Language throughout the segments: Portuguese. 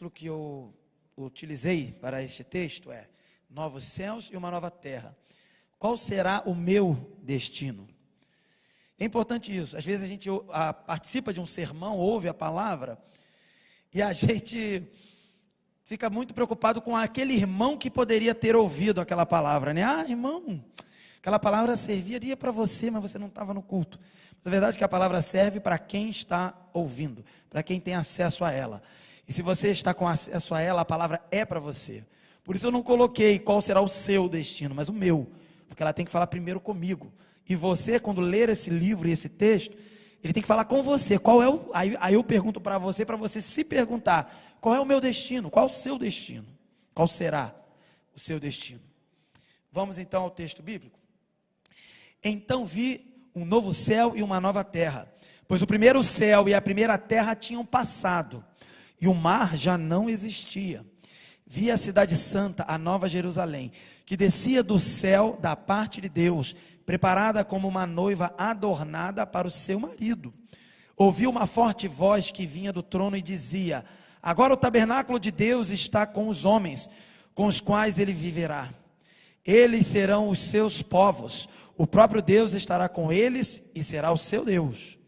título que eu utilizei para este texto é Novos Céus e uma Nova Terra. Qual será o meu destino? É importante isso. Às vezes a gente participa de um sermão, ouve a palavra, e a gente fica muito preocupado com aquele irmão que poderia ter ouvido aquela palavra, né? Ah, irmão, aquela palavra serviria para você, mas você não estava no culto. Mas a verdade é que a palavra serve para quem está ouvindo, para quem tem acesso a ela. E se você está com acesso a ela, a palavra é para você. Por isso eu não coloquei qual será o seu destino, mas o meu, porque ela tem que falar primeiro comigo. E você, quando ler esse livro e esse texto, ele tem que falar com você. Qual é o? Aí eu pergunto para você se perguntar: qual é o meu destino? Qual o seu destino? Qual será o seu destino? Vamos então ao texto bíblico. Então vi um novo céu e uma nova terra, pois o primeiro céu e a primeira terra tinham passado, e o mar já não existia. Vi a cidade santa, a nova Jerusalém, que descia do céu da parte de Deus, preparada como uma noiva adornada para o seu marido. Ouvi uma forte voz que vinha do trono e dizia: agora o tabernáculo de Deus está com os homens, com os quais ele viverá. Eles serão os seus povos, o próprio Deus estará com eles e será o seu Deus.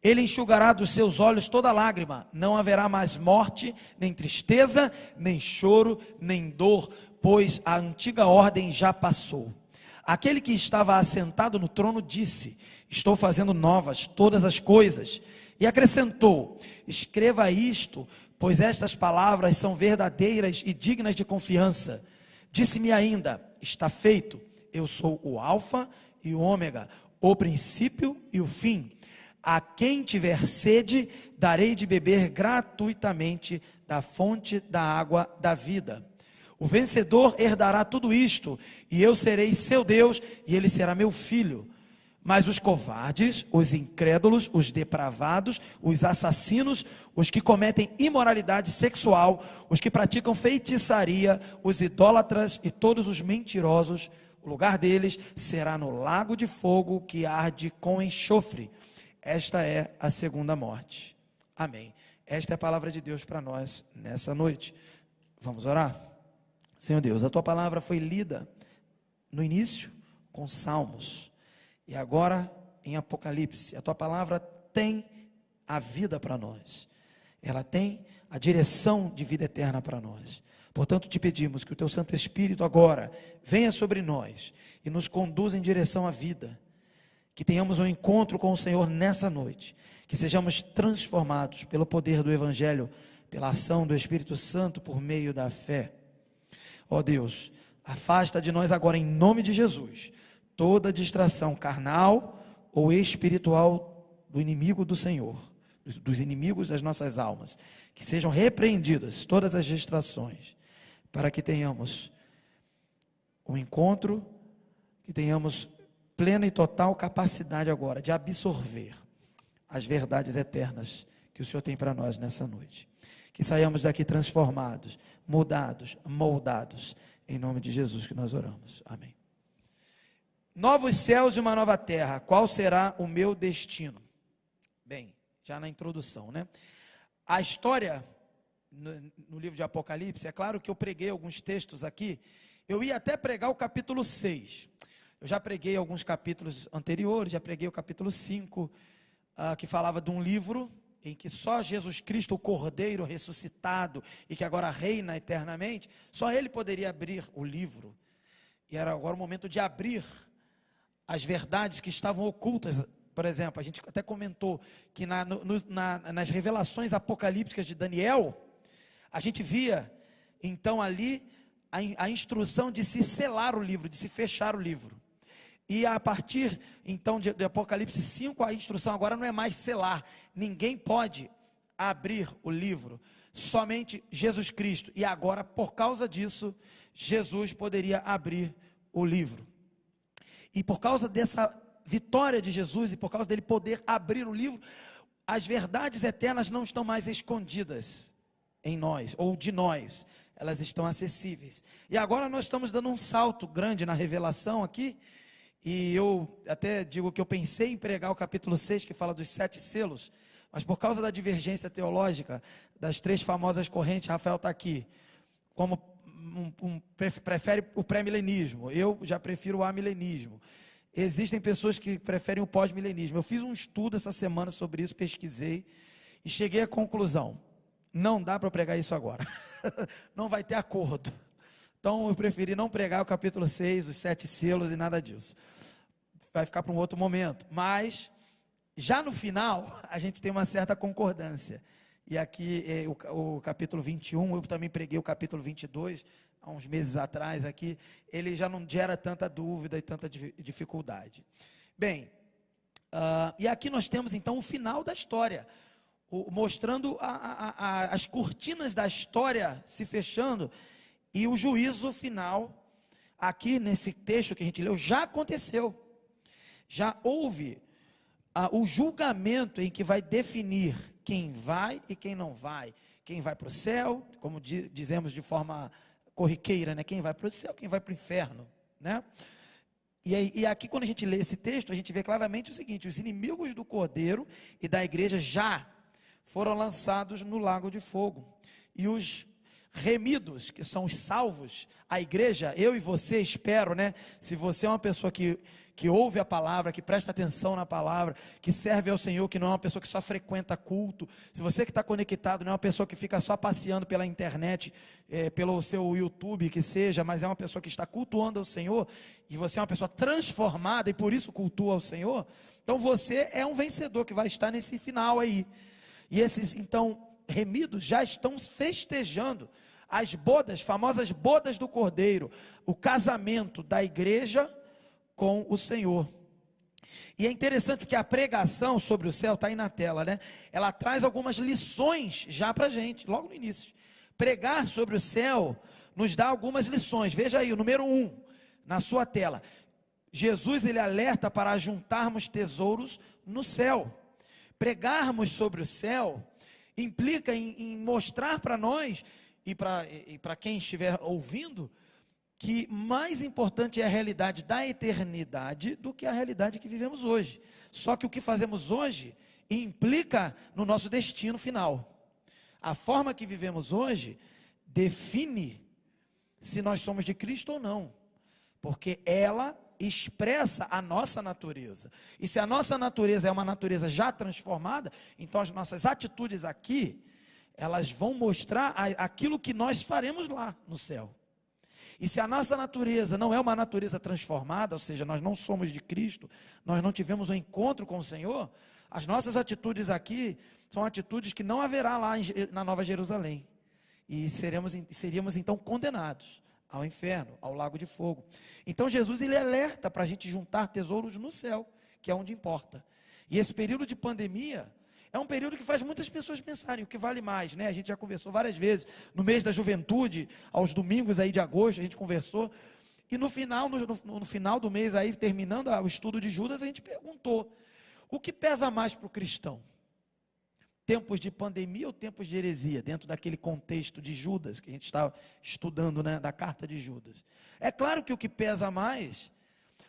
Ele enxugará dos seus olhos toda lágrima, não haverá mais morte, nem tristeza, nem choro, nem dor, pois a antiga ordem já passou. Aquele que estava assentado no trono disse: estou fazendo novas todas as coisas. E acrescentou: escreva isto, pois estas palavras são verdadeiras e dignas de confiança. Disse-me ainda: está feito, eu sou o Alfa e o Ômega, o princípio e o fim. A quem tiver sede, darei de beber gratuitamente da fonte da água da vida. O vencedor herdará tudo isto, e eu serei seu Deus, e ele será meu filho. Mas os covardes, os incrédulos, os depravados, os assassinos, os que cometem imoralidade sexual, os que praticam feitiçaria, os idólatras e todos os mentirosos, o lugar deles será no lago de fogo que arde com enxofre. Esta é a segunda morte. Amém. Esta é a palavra de Deus para nós nessa noite. Vamos orar? Senhor Deus, a tua palavra foi lida no início com Salmos e agora em Apocalipse. A tua palavra tem a vida para nós. Ela tem a direção de vida eterna para nós. Portanto, te pedimos que o teu Santo Espírito agora venha sobre nós e nos conduza em direção à vida. Que tenhamos um encontro com o Senhor nessa noite, que sejamos transformados pelo poder do Evangelho, pela ação do Espírito Santo por meio da fé. Ó Deus, afasta de nós agora em nome de Jesus, toda distração carnal ou espiritual do inimigo do Senhor, dos inimigos das nossas almas, que sejam repreendidas todas as distrações, para que tenhamos um encontro, que tenhamos plena e total capacidade agora de absorver as verdades eternas que o Senhor tem para nós nessa noite. Que saiamos daqui transformados, mudados, moldados, em nome de Jesus que nós oramos. Amém. Novos céus e uma nova terra, qual será o meu destino? Bem, já na introdução, né? A história no livro de Apocalipse, é claro que eu preguei alguns textos aqui, eu ia até pregar o capítulo 6. Eu já preguei alguns capítulos anteriores, já preguei o capítulo 5, que falava de um livro em que só Jesus Cristo, o Cordeiro ressuscitado e que agora reina eternamente, só ele poderia abrir o livro. E era agora o momento de abrir as verdades que estavam ocultas. Por exemplo, a gente até comentou que nas revelações apocalípticas de Daniel, a gente via então ali a instrução de se selar o livro, de se fechar o livro. E a partir então de Apocalipse 5, a instrução agora não é mais selar. Ninguém pode abrir o livro, somente Jesus Cristo. E agora, por causa disso, Jesus poderia abrir o livro. E por causa dessa vitória de Jesus e por causa dele poder abrir o livro, as verdades eternas não estão mais escondidas em nós ou de nós. Elas estão acessíveis. E agora nós estamos dando um salto grande na revelação aqui. E eu até digo que eu pensei em pregar o capítulo 6, que fala dos 7 selos, Mas por causa da divergência teológica das três famosas correntes, Rafael está aqui, como prefere o pré-milenismo, eu já prefiro o amilenismo. Existem pessoas que preferem o pós-milenismo. Eu fiz um estudo essa semana sobre isso, pesquisei e cheguei à conclusão: não dá para pregar isso agora. Não vai ter acordo. Então eu preferi não pregar o capítulo 6, os 7 selos e nada disso. Vai ficar para um outro momento. Mas já no final a gente tem uma certa concordância. E aqui o capítulo 21, eu também preguei o capítulo 22 há uns meses atrás aqui, ele já não gera tanta dúvida e tanta dificuldade. Bem, e aqui nós temos então o final da história, mostrando as cortinas da história se fechando, e o juízo final, aqui nesse texto que a gente leu, já aconteceu. Já houve o julgamento em que vai definir quem vai e quem não vai. Quem vai para o céu, como dizemos de forma corriqueira, né? Quem vai para o céu, quem vai para o inferno, né? E aqui quando a gente lê esse texto, a gente vê claramente o seguinte: os inimigos do Cordeiro e da igreja já foram lançados no lago de fogo, e os remidos, que são os salvos, a igreja, eu e você, espero, né? Se você é uma pessoa que ouve a palavra, que presta atenção na palavra, que serve ao Senhor, que não é uma pessoa que só frequenta culto, se você que está conectado não é uma pessoa que fica só passeando pela internet, pelo seu YouTube, que seja, mas é uma pessoa que está cultuando ao Senhor, e você é uma pessoa transformada e por isso cultua ao Senhor, então você é um vencedor que vai estar nesse final aí. E esses então remidos já estão festejando as bodas, famosas bodas do Cordeiro, o casamento da igreja com o Senhor. E é interessante porque a pregação sobre o céu está aí na tela, né? Ela traz algumas lições já para a gente, logo no início. Pregar sobre o céu nos dá algumas lições. Veja aí, o número 1, na sua tela. Jesus, ele alerta para juntarmos tesouros no céu. Pregarmos sobre o céu implica em mostrar para nós e para quem estiver ouvindo, que mais importante é a realidade da eternidade do que a realidade que vivemos hoje. Só que o que fazemos hoje implica no nosso destino final. A forma que vivemos hoje define se nós somos de Cristo ou não, porque ela expressa a nossa natureza. E se a nossa natureza é uma natureza já transformada, então as nossas atitudes aqui, elas vão mostrar aquilo que nós faremos lá no céu. E se a nossa natureza não é uma natureza transformada, ou seja, nós não somos de Cristo, nós não tivemos um encontro com o Senhor, as nossas atitudes aqui são atitudes que não haverá lá na Nova Jerusalém. E seríamos então condenados ao inferno, ao lago de fogo. Então Jesus, ele alerta para a gente juntar tesouros no céu, que é onde importa. E esse período de pandemia é um período que faz muitas pessoas pensarem o que vale mais, né? A gente já conversou várias vezes, no mês da juventude, aos domingos aí de agosto, a gente conversou, e no final do mês aí, terminando o estudo de Judas, a gente perguntou: o que pesa mais para o cristão? Tempos de pandemia ou tempos de heresia, dentro daquele contexto de Judas, que a gente está estudando, né, da carta de Judas? É claro que o que pesa mais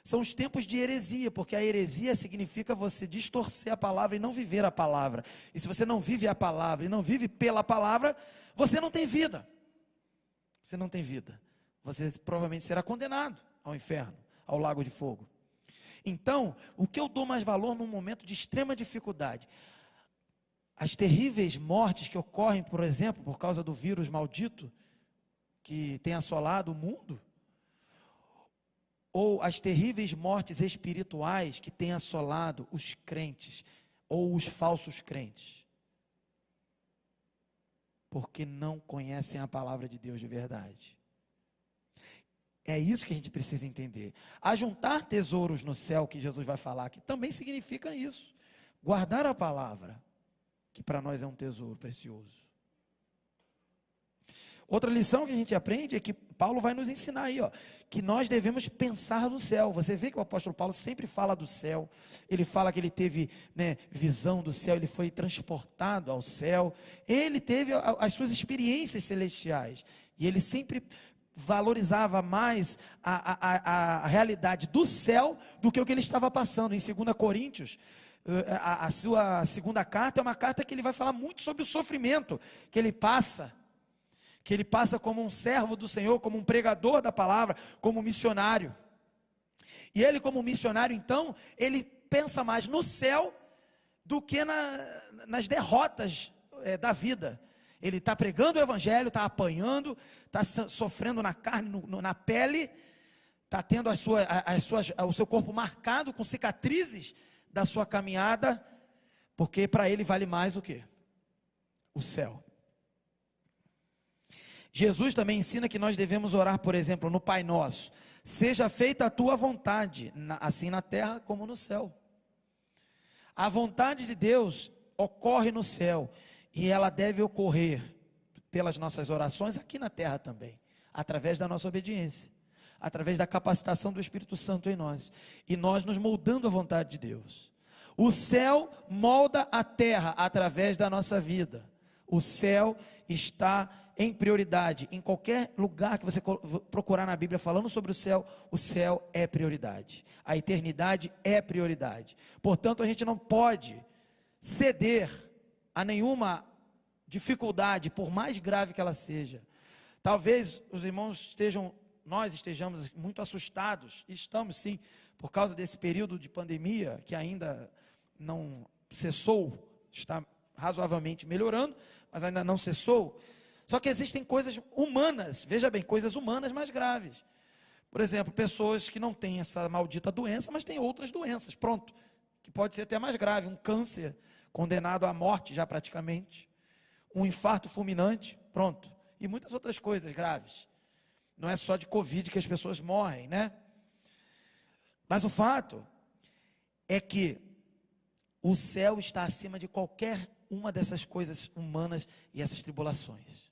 são os tempos de heresia, porque a heresia significa você distorcer a palavra e não viver a palavra. E se você não vive a palavra e não vive pela palavra, você não tem vida. Você não tem vida. Você provavelmente será condenado ao inferno, ao lago de fogo. Então, o que eu dou mais valor num momento de extrema dificuldade? As terríveis mortes que ocorrem, por exemplo, por causa do vírus maldito que tem assolado o mundo, ou as terríveis mortes espirituais que têm assolado os crentes, ou os falsos crentes, porque não conhecem a palavra de Deus de verdade. É isso que a gente precisa entender. Ajuntar tesouros no céu, que Jesus vai falar aqui, também significa isso. Guardar a palavra, que para nós é um tesouro precioso. Outra lição que a gente aprende é que Paulo vai nos ensinar aí, ó, que nós devemos pensar no céu. Você vê que o apóstolo Paulo sempre fala do céu. Ele fala que ele teve, né, visão do céu, ele foi transportado ao céu. Ele teve as suas experiências celestiais. E ele sempre valorizava mais a realidade do céu do que o que ele estava passando. Em 2 Coríntios, A sua segunda carta é uma carta que ele vai falar muito sobre o sofrimento que ele passa como um servo do Senhor, como um pregador da palavra, como um missionário. E ele, como missionário, então, ele pensa mais no céu do que nas derrotas da vida. Ele está pregando o evangelho, está apanhando, está sofrendo na carne, na pele, está tendo o seu corpo marcado com cicatrizes da sua caminhada, porque para ele vale mais o quê? O céu. Jesus também ensina que nós devemos orar, por exemplo, no Pai Nosso: seja feita a tua vontade, assim na terra como no céu. A vontade de Deus ocorre no céu, e ela deve ocorrer pelas nossas orações aqui na terra também, através da nossa obediência, através da capacitação do Espírito Santo em nós, e nós nos moldando à vontade de Deus. O céu molda a terra através da nossa vida. O céu está em prioridade. Em qualquer lugar que você procurar na Bíblia falando sobre o céu é prioridade. A eternidade é prioridade. Portanto, a gente não pode ceder a nenhuma dificuldade, por mais grave que ela seja. Talvez os irmãos nós estejamos muito assustados, e estamos sim, por causa desse período de pandemia, que ainda não cessou, está razoavelmente melhorando, mas ainda não cessou. Só que existem coisas humanas, veja bem, coisas humanas mais graves. Por exemplo, pessoas que não têm essa maldita doença, mas têm outras doenças, pronto, que pode ser até mais grave, um câncer condenado à morte já praticamente, um infarto fulminante, pronto, e muitas outras coisas graves. Não é só de Covid que as pessoas morrem, né? Mas o fato é que o céu está acima de qualquer uma dessas coisas humanas e essas tribulações.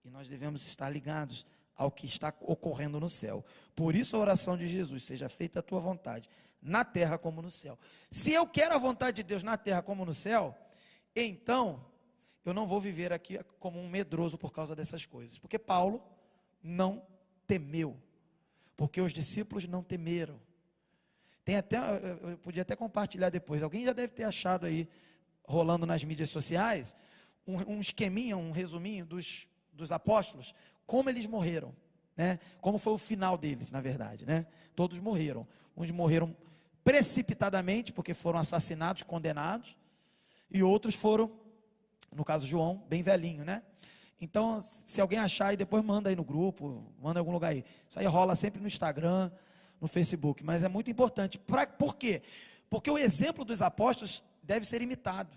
E nós devemos estar ligados ao que está ocorrendo no céu. Por isso a oração de Jesus: seja feita a tua vontade, na terra como no céu. Se eu quero a vontade de Deus na terra como no céu, então eu não vou viver aqui como um medroso por causa dessas coisas. Porque Paulo não temeu, porque os discípulos não temeram. Tem até, eu podia até compartilhar depois, alguém já deve ter achado aí, rolando nas mídias sociais, um esqueminha, um resuminho dos apóstolos, como eles morreram, né? Como foi o final deles, na verdade, né? Todos morreram. Uns morreram precipitadamente, porque foram assassinados, condenados, e outros foram, no caso João, bem velhinho, né? Então, se alguém achar aí, depois manda aí no grupo, manda em algum lugar aí. Isso aí rola sempre no Instagram, no Facebook, mas é muito importante. Por quê? Porque o exemplo dos apóstolos deve ser imitado.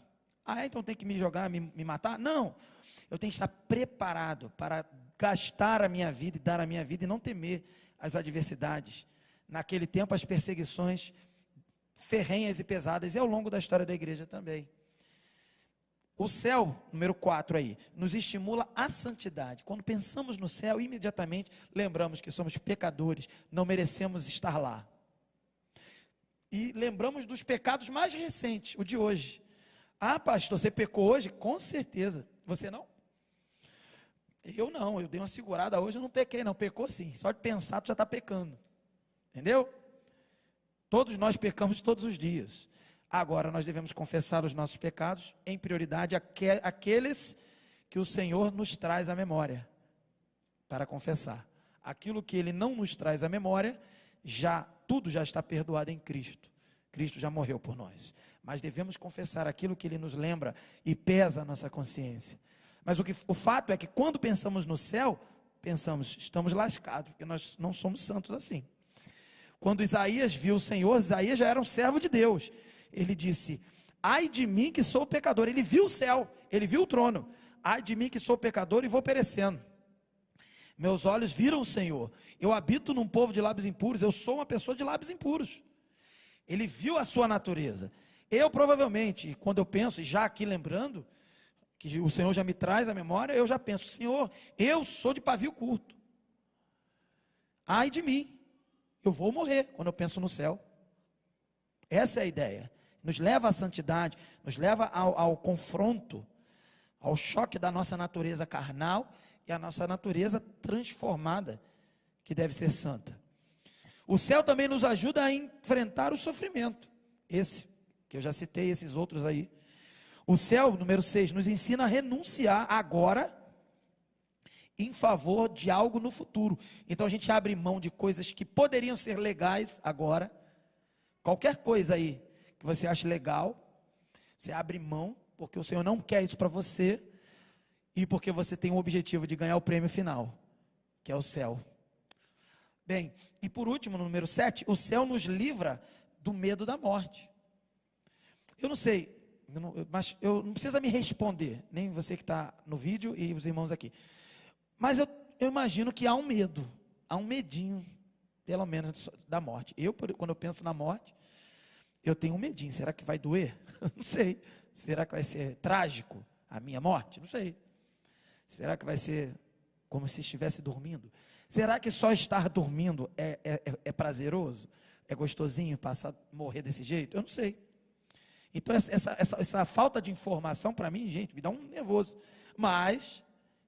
Então tem que me jogar, me matar? Não, eu tenho que estar preparado para gastar a minha vida e dar a minha vida e não temer as adversidades. Naquele tempo, as perseguições ferrenhas e pesadas, e ao longo da história da igreja também. O céu, número 4 aí, nos estimula à santidade. Quando pensamos no céu, imediatamente lembramos que somos pecadores, não merecemos estar lá. E lembramos dos pecados mais recentes, o de hoje. Pastor, você pecou hoje? Com certeza. Você não? Eu não, eu dei uma segurada hoje, eu não pequei não, pecou sim. Só de pensar tu já está pecando. Entendeu? Todos nós pecamos todos os dias. Agora nós devemos confessar os nossos pecados, em prioridade aqueles que o Senhor nos traz à memória, para confessar. Aquilo que Ele não nos traz à memória, tudo já está perdoado em Cristo. Cristo já morreu por nós. Mas devemos confessar aquilo que Ele nos lembra e pesa a nossa consciência. Mas o fato é que quando pensamos no céu, estamos lascados, porque nós não somos santos assim. Quando Isaías viu o Senhor, Isaías já era um servo de Deus. Ele disse: ai de mim que sou pecador. Ele viu o céu, ele viu o trono. Ai de mim que sou pecador e vou perecendo. Meus olhos viram o Senhor. Eu habito num povo de lábios impuros. Eu sou uma pessoa de lábios impuros. Ele viu a sua natureza. Eu provavelmente, quando eu penso, e já aqui lembrando, que o Senhor já me traz à memória, eu já penso: Senhor, eu sou de pavio curto. Ai de mim, eu vou morrer quando eu penso no céu. Essa é a ideia. Nos leva à santidade, nos leva ao confronto, ao choque da nossa natureza carnal e a nossa natureza transformada, que deve ser santa. O céu também nos ajuda a enfrentar o sofrimento, esse que eu já citei esses outros aí. O céu, número 6, nos ensina a renunciar agora em favor de algo no futuro. Então a gente abre mão de coisas que poderiam ser legais agora. Qualquer coisa aí que você ache legal, você abre mão, porque o Senhor não quer isso para você, e porque você tem o objetivo de ganhar o prêmio final, que é o céu. Bem, e por último, no número 7, o céu nos livra do medo da morte. Eu não sei, mas eu não precisa me responder, nem você que está no vídeo e os irmãos aqui. Mas eu imagino que há um medo, há um medinho, pelo menos, da morte. Quando eu penso na morte, eu tenho um medinho. Será que vai doer? Não sei. Será que vai ser trágico a minha morte? Não sei. Será que vai ser como se estivesse dormindo? Será que só estar dormindo é prazeroso? É gostosinho morrer desse jeito? Eu não sei. Então essa falta de informação para mim, gente, me dá um nervoso. Mas,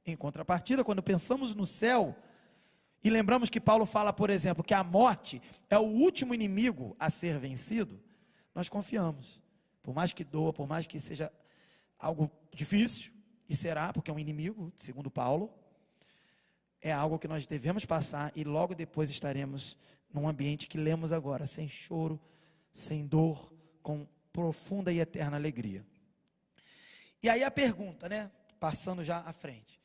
em contrapartida, quando pensamos no céu, e lembramos que Paulo fala, por exemplo, que a morte é o último inimigo a ser vencido, nós confiamos. Por mais que doa, por mais que seja algo difícil, e será, porque é um inimigo, segundo Paulo, é algo que nós devemos passar e logo depois estaremos num ambiente que lemos agora, sem choro, sem dor, com profunda e eterna alegria. E aí a pergunta, né? Passando já à frente.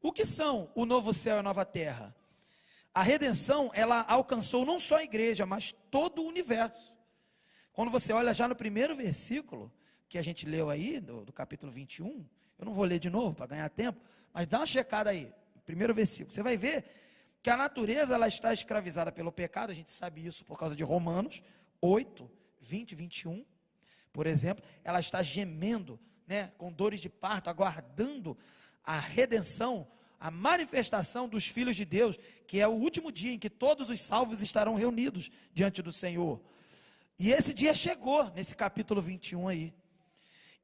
O que são o novo céu e a nova terra? A redenção, ela alcançou não só a igreja, mas todo o universo. Quando você olha já no primeiro versículo, que a gente leu aí, do capítulo 21, eu não vou ler de novo para ganhar tempo, mas dá uma checada aí, primeiro versículo. Você vai ver que a natureza, ela está escravizada pelo pecado, a gente sabe isso por causa de Romanos 8, 20 e 21, por exemplo. Ela está gemendo, né, com dores de parto, aguardando a redenção, a manifestação dos filhos de Deus, que é o último dia em que todos os salvos estarão reunidos diante do Senhor. E esse dia chegou, nesse capítulo 21 aí.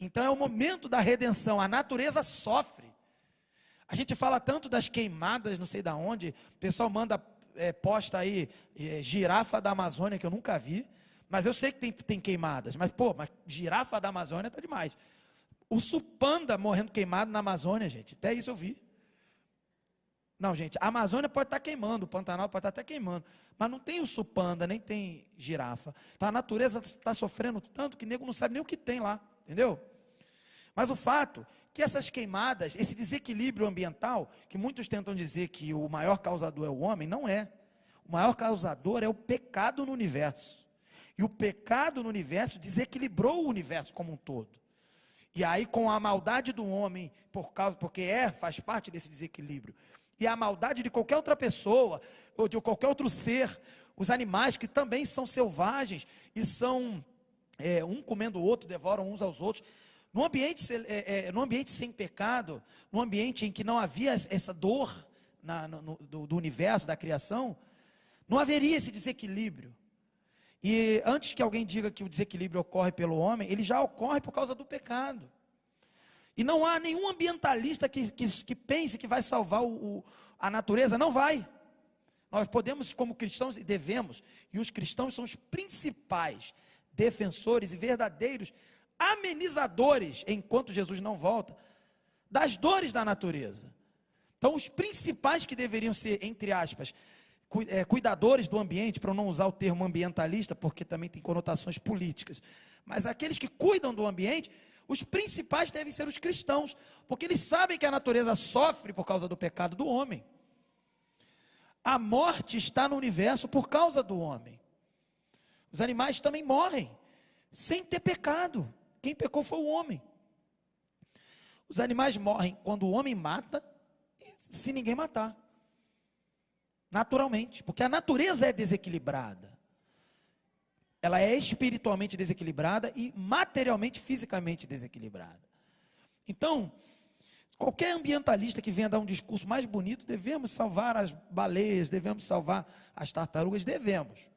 Então é o momento da redenção, a natureza sofre. A gente fala tanto das queimadas, não sei de onde, o pessoal manda, posta aí, girafa da Amazônia, que eu nunca vi, mas eu sei que tem queimadas, mas girafa da Amazônia está demais. Urso panda morrendo queimado na Amazônia, gente, até isso eu vi. Não, gente, a Amazônia pode estar queimando, o Pantanal pode estar até queimando, mas não tem urso panda, nem tem girafa. Então a natureza está sofrendo tanto que nego não sabe nem o que tem lá, entendeu? Mas o fato que essas queimadas, esse desequilíbrio ambiental, que muitos tentam dizer que o maior causador é o homem, não é. O maior causador é o pecado no universo. E o pecado no universo desequilibrou o universo como um todo. E aí com a maldade do homem, porque faz parte desse desequilíbrio, e a maldade de qualquer outra pessoa, ou de qualquer outro ser, os animais que também são selvagens, e são, um comendo o outro, devoram uns aos outros, no ambiente sem pecado, no ambiente em que não havia essa dor do universo, da criação, não haveria esse desequilíbrio. E antes que alguém diga que o desequilíbrio ocorre pelo homem, ele já ocorre por causa do pecado. E não há nenhum ambientalista que pense que vai salvar a natureza, não vai. Nós podemos, como cristãos, e devemos, e os cristãos são os principais defensores e verdadeiros amenizadores, enquanto Jesus não volta, das dores da natureza. Então, os principais que deveriam ser, entre aspas, cuidadores do ambiente, para eu não usar o termo ambientalista, porque também tem conotações políticas, mas aqueles que cuidam do ambiente, os principais devem ser os cristãos, porque eles sabem que a natureza sofre por causa do pecado do homem. A morte está no universo por causa do homem. Os animais também morrem, sem ter pecado. Quem pecou foi o homem. Os animais morrem quando o homem mata, se ninguém matar. Naturalmente, porque a natureza é desequilibrada. Ela é espiritualmente desequilibrada e materialmente, fisicamente desequilibrada. Então, qualquer ambientalista que venha dar um discurso mais bonito, devemos salvar as baleias, devemos salvar as tartarugas, devemos.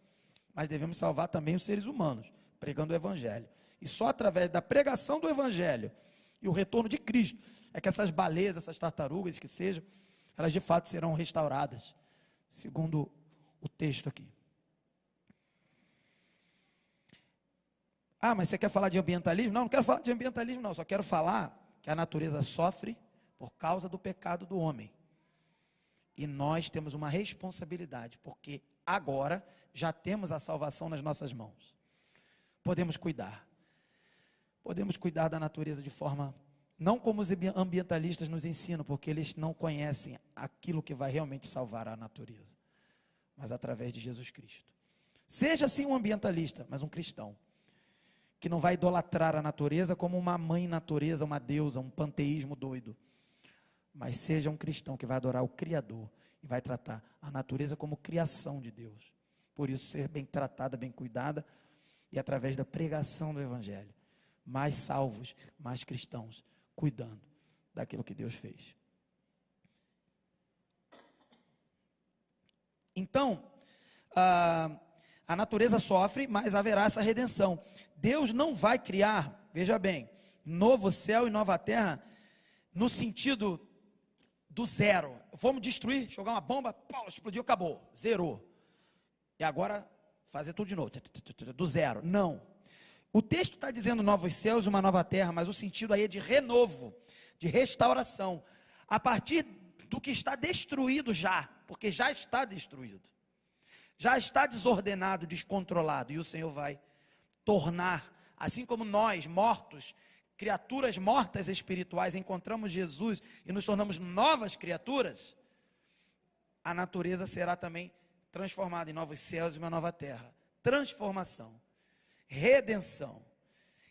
Mas devemos salvar também os seres humanos, pregando o evangelho. E só através da pregação do evangelho e o retorno de Cristo, é que essas baleias, essas tartarugas, que sejam, elas de fato serão restauradas, segundo o texto aqui. Ah, mas você quer falar de ambientalismo? Não, não quero falar de ambientalismo não, só quero falar que a natureza sofre por causa do pecado do homem. E nós temos uma responsabilidade, porque agora já temos a salvação nas nossas mãos. Podemos cuidar. Podemos cuidar da natureza de forma, não como os ambientalistas nos ensinam, porque eles não conhecem aquilo que vai realmente salvar a natureza, mas através de Jesus Cristo. Seja sim um ambientalista, mas um cristão, que não vai idolatrar a natureza como uma mãe natureza, uma deusa, um panteísmo doido. Mas seja um cristão que vai adorar o Criador e vai tratar a natureza como criação de Deus. Por isso, ser bem tratada, bem cuidada, e através da pregação do Evangelho, mais salvos, mais cristãos, cuidando daquilo que Deus fez. Então, a natureza sofre, mas haverá essa redenção. Deus não vai criar, veja bem, novo céu e nova terra, no sentido do zero. Vamos destruir, jogar uma bomba, pau, explodiu, acabou, zerou. E agora fazer tudo de novo, do zero. Não. O texto está dizendo novos céus e uma nova terra, mas o sentido aí é de renovo, de restauração, a partir do que está destruído já, porque já está destruído, já está desordenado, descontrolado, e o Senhor vai tornar, assim como nós, mortos, criaturas mortas espirituais, encontramos Jesus e nos tornamos novas criaturas, a natureza será também transformada em novos céus e uma nova terra. Transformação, redenção.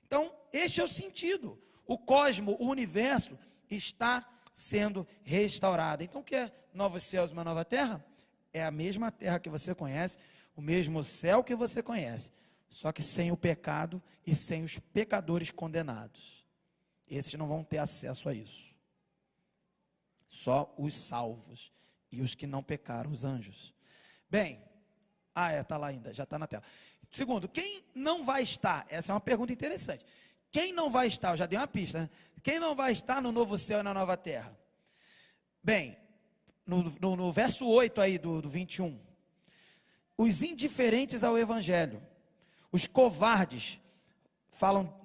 Então, este é o sentido. O cosmo, o universo está sendo restaurado. Então, o que é novos céus e uma nova terra? É a mesma terra que você conhece, o mesmo céu que você conhece, só que sem o pecado e sem os pecadores condenados. Esses não vão ter acesso a isso. Só os salvos e os que não pecaram, os anjos. Bem, está lá ainda, já está na tela. Segundo, quem não vai estar? Essa é uma pergunta interessante. Quem não vai estar? Eu já dei uma pista, né? Quem não vai estar no novo céu e na nova terra? Bem, no verso 8 aí do 21, os indiferentes ao evangelho, os covardes, falam,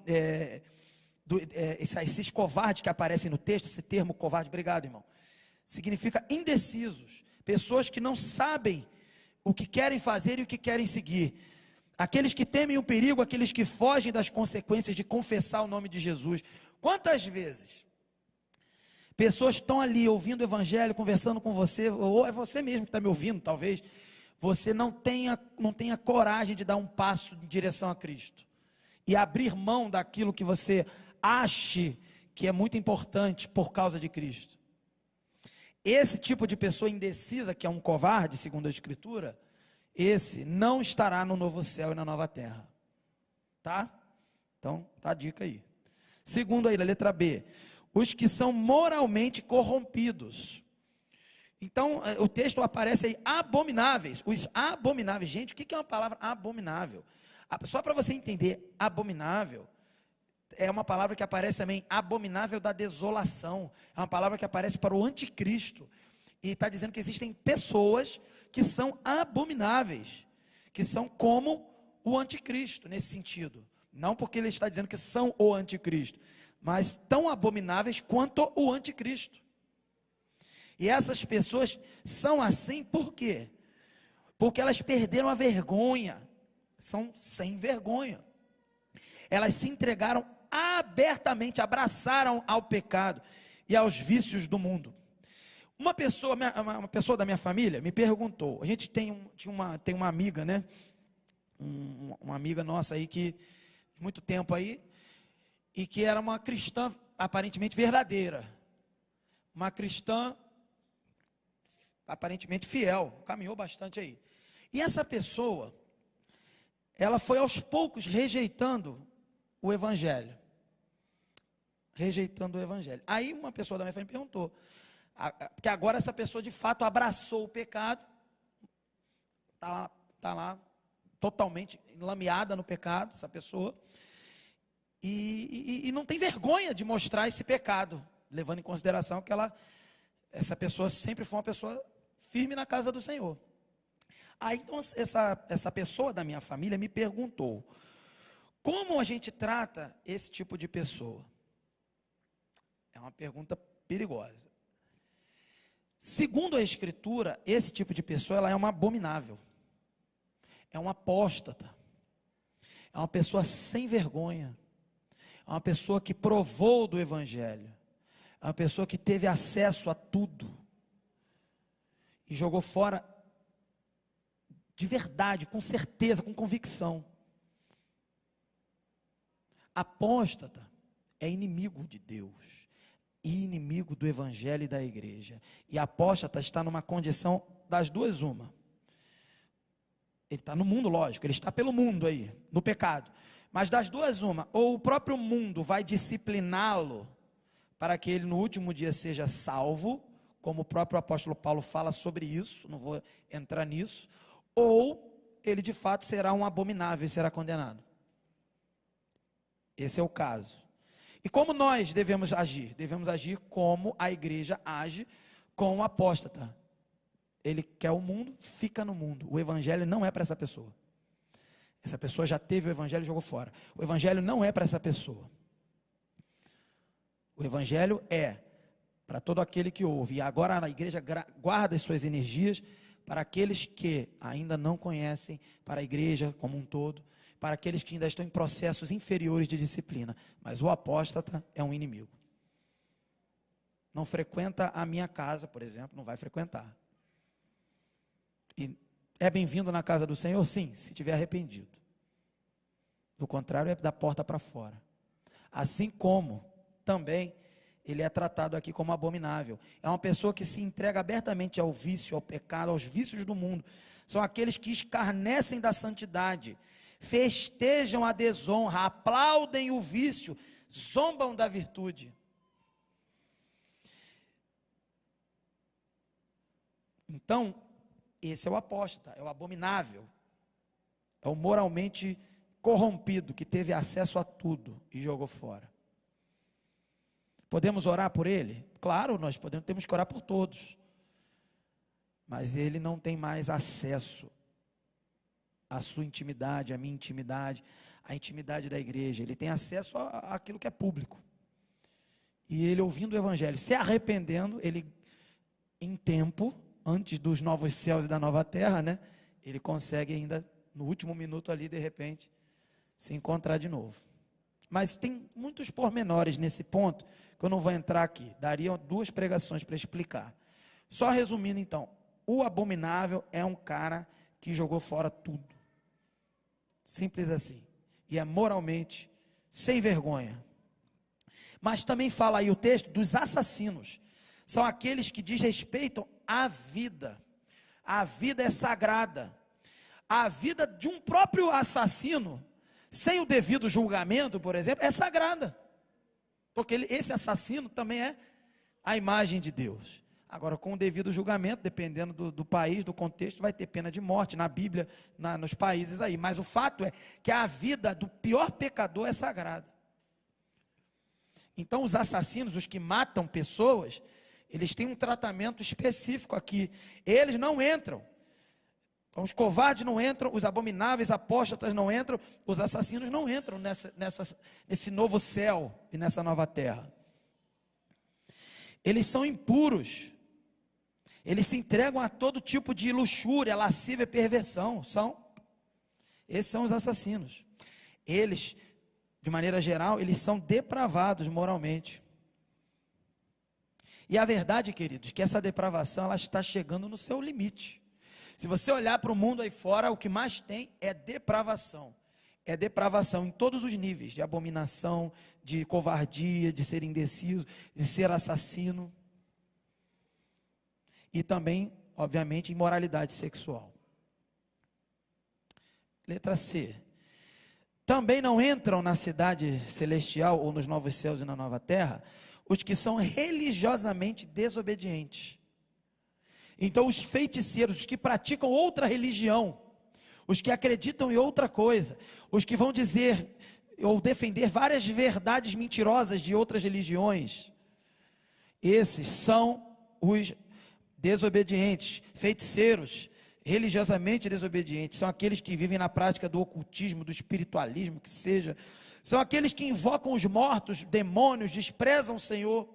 esses covardes que aparecem no texto, esse termo covarde, obrigado irmão, significa indecisos, pessoas que não sabem o que querem fazer e o que querem seguir, aqueles que temem o perigo, aqueles que fogem das consequências de confessar o nome de Jesus. Quantas vezes pessoas estão ali ouvindo o evangelho, conversando com você, ou é você mesmo que está me ouvindo, talvez você não tenha coragem de dar um passo em direção a Cristo e abrir mão daquilo que você ache que é muito importante por causa de Cristo. Esse tipo de pessoa indecisa, que é um covarde, segundo a Escritura, esse não estará no novo céu e na nova terra. Tá? Então, tá a dica aí. Segundo aí, a letra B, os que são moralmente corrompidos. Então, o texto aparece aí, abomináveis. Os abomináveis. Gente, o que é uma palavra abominável? Só para você entender, abominável é uma palavra que aparece também, abominável da desolação. É uma palavra que aparece para o anticristo. E está dizendo que existem pessoas que são abomináveis, que são como o anticristo, nesse sentido. Não porque ele está dizendo que são o anticristo, mas tão abomináveis quanto o anticristo. E essas pessoas são assim por quê? Porque elas perderam a vergonha, são sem vergonha. Elas se entregaram abertamente, abraçaram ao pecado e aos vícios do mundo. Uma pessoa da minha família me perguntou, a gente tem uma amiga, né? Uma amiga nossa aí que, de muito tempo aí, e que era uma cristã aparentemente verdadeira, uma cristã aparentemente fiel, caminhou bastante aí. E essa pessoa, ela foi aos poucos rejeitando o evangelho. Aí uma pessoa da minha família perguntou, porque agora essa pessoa de fato abraçou o pecado, tá lá totalmente enlameada no pecado, essa pessoa, e não tem vergonha de mostrar esse pecado, levando em consideração que essa pessoa sempre foi uma pessoa firme na casa do Senhor. Aí então essa pessoa da minha família me perguntou, como a gente trata esse tipo de pessoa? É uma pergunta perigosa. Segundo a Escritura, esse tipo de pessoa ela é uma abominável, é um apóstata, é uma pessoa sem vergonha, é uma pessoa que provou do Evangelho, é uma pessoa que teve acesso a tudo e jogou fora de verdade, com certeza, com convicção. Apóstata é inimigo de Deus e inimigo do Evangelho e da igreja. E apóstata está numa condição das duas uma. Ele está no mundo, lógico, ele está pelo mundo aí, no pecado. Mas das duas uma, ou o próprio mundo vai discipliná-lo para que ele no último dia seja salvo, como o próprio apóstolo Paulo fala sobre isso, não vou entrar nisso, ou ele de fato será um abominável e será condenado. Esse é o caso. E como nós devemos agir? Devemos agir como a igreja age com o apóstata. Ele quer o mundo, fica no mundo. O evangelho não é para essa pessoa. Essa pessoa já teve o evangelho e jogou fora. O evangelho não é para essa pessoa. O evangelho é para todo aquele que ouve. E agora a igreja guarda as suas energias para aqueles que ainda não conhecem, para a igreja como um todo, para aqueles que ainda estão em processos inferiores de disciplina. Mas o apóstata é um inimigo. Não frequenta a minha casa, por exemplo, não vai frequentar. E é bem-vindo na casa do Senhor? Sim, se tiver arrependido. Do contrário, é da porta para fora. Assim como também ele é tratado aqui como abominável. É uma pessoa que se entrega abertamente ao vício, ao pecado, aos vícios do mundo. São aqueles que escarnecem da santidade, festejam a desonra, aplaudem o vício, zombam da virtude. Então, esse é o apóstata, é o abominável, é o moralmente corrompido, que teve acesso a tudo e jogou fora. Podemos orar por ele? Claro, nós temos que orar por todos. Mas ele não tem mais acesso à sua intimidade, à minha intimidade, à intimidade da igreja. Ele tem acesso àquilo que é público. E ele, ouvindo o evangelho, se arrependendo, ele, em tempo, antes dos novos céus e da nova terra, né, ele consegue ainda, no último minuto ali, de repente, se encontrar de novo. Mas tem muitos pormenores nesse ponto, que eu não vou entrar aqui. Daria 2 pregações para explicar. Só resumindo então, o abominável é um cara que jogou fora tudo. Simples assim. E é moralmente sem vergonha. Mas também fala aí o texto dos assassinos. São aqueles que desrespeitam a vida. A vida é sagrada. A vida de um próprio assassino, sem o devido julgamento, por exemplo, é sagrada. Porque esse assassino também é a imagem de Deus. Agora, com o devido julgamento, dependendo do país, do contexto, vai ter pena de morte na Bíblia, nos países aí. Mas o fato é que a vida do pior pecador é sagrada. Então, os assassinos, os que matam pessoas, eles têm um tratamento específico aqui. Eles não entram. Então, os covardes não entram, os abomináveis, apóstatas não entram, os assassinos não entram nesse novo céu e nessa nova terra. Eles são impuros. Eles se entregam a todo tipo de luxúria, lascívia e perversão. Esses são os assassinos. Eles, de maneira geral, eles são depravados moralmente. E a verdade, queridos, que essa depravação ela está chegando no seu limite. Se você olhar para o mundo aí fora, o que mais tem é depravação. É depravação em todos os níveis, de abominação, de covardia, de ser indeciso, de ser assassino. E também, obviamente, imoralidade sexual. Letra C. Também não entram na cidade celestial ou nos novos céus e na nova terra os que são religiosamente desobedientes. Então os feiticeiros, os que praticam outra religião, os que acreditam em outra coisa, os que vão dizer ou defender várias verdades mentirosas de outras religiões, esses são os desobedientes, feiticeiros, religiosamente desobedientes, são aqueles que vivem na prática do ocultismo, do espiritualismo, que seja, são aqueles que invocam os mortos, demônios, desprezam o Senhor,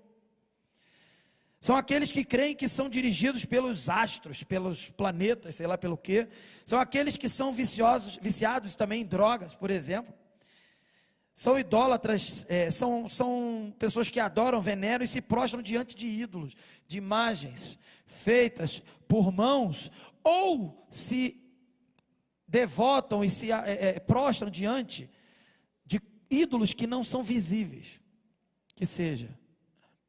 são aqueles que creem que são dirigidos pelos astros, pelos planetas, sei lá pelo quê, são aqueles que são viciados também em drogas, por exemplo, são idólatras, são pessoas que adoram, veneram e se prostram diante de ídolos, de imagens feitas por mãos, ou se devotam e se prostram diante de ídolos que não são visíveis, que seja,